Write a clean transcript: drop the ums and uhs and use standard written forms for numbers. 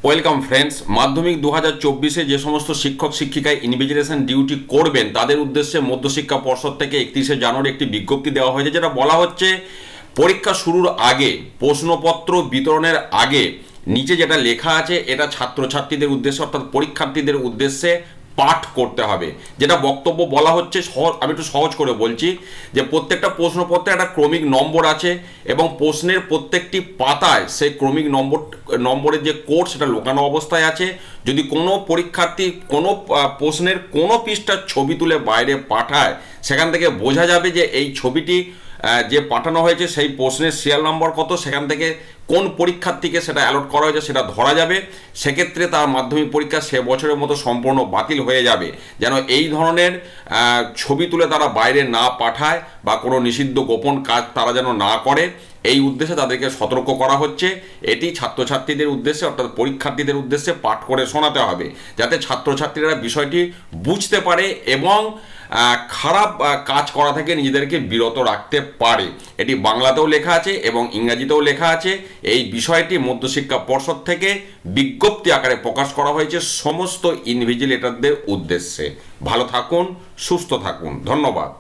Welcome friends. মাধ্যমিক 2024-এ যে সমস্ত শিক্ষক শিক্ষিকায় ইনভিজিলেশন ডিউটি করবেন তাদের উদ্দেশ্যে মধ্যশিক্ষা পর্ষদ থেকে 31শে জানুয়ারি একটি বিজ্ঞপ্তি দেওয়া হয়েছে, যেটা বলা হচ্ছে পরীক্ষা শুরুর আগে প্রশ্নপত্র বিতরণের আগে নিচে যেটা লেখা আছে এটা ছাত্রছাত্রীদের উদ্দেশ্যে অর্থাৎ পরীক্ষার্থীদের উদ্দেশ্যে পাঠ করতে হবে। যেটা বক্তব্য বলা হচ্ছে, আমি একটু সহজ করে বলছি, যে প্রত্যেকটা প্রশ্নপত্রে একটা ক্রমিক নম্বর আছে এবং প্রশ্নের প্রত্যেকটি পাতায় সেই ক্রমিক নম্বরের যে কোড সেটা লোকানো অবস্থায় আছে। যদি কোনো পরীক্ষার্থী কোনো প্রশ্নের কোনো পৃষ্ঠার ছবি তুলে বাইরে পাঠায়, সেখান থেকে বোঝা যাবে যে এই ছবিটি যে পাঠানো হয়েছে সেই প্রশ্নের সিরিয়াল নম্বর কত, সেখান থেকে কোন পরীক্ষার্থীকে সেটা অ্যালট করা হয়েছে সেটা ধরা যাবে। সেক্ষেত্রে তার মাধ্যমিক পরীক্ষা সে বছরের মতো সম্পূর্ণ বাতিল হয়ে যাবে। যেন এই ধরনের ছবি তুলে তারা বাইরে না পাঠায় বা কোনো নিষিদ্ধ গোপন কাজ তারা যেন না করে, এই উদ্দেশ্যে তাদেরকে সতর্ক করা হচ্ছে। এটি ছাত্রছাত্রীদের উদ্দেশ্যে অর্থাৎ পরীক্ষার্থীদের উদ্দেশ্যে পাঠ করে শোনাতে হবে, যাতে ছাত্রছাত্রীরা বিষয়টি বুঝতে পারে এবং খারাপ কাজ করা থেকে নিজেদেরকে বিরত রাখতে পারে। এটি বাংলাতেও লেখা আছে এবং ইংরাজিতেও লেখা আছে। এই বিষয়টি মধ্যশিক্ষা পর্ষদ থেকে বিজ্ঞপ্তি আকারে প্রকাশ করা হয়েছে সমস্ত ইনভিজিলেটরদের উদ্দেশ্যে। ভালো থাকুন, সুস্থ থাকুন, ধন্যবাদ।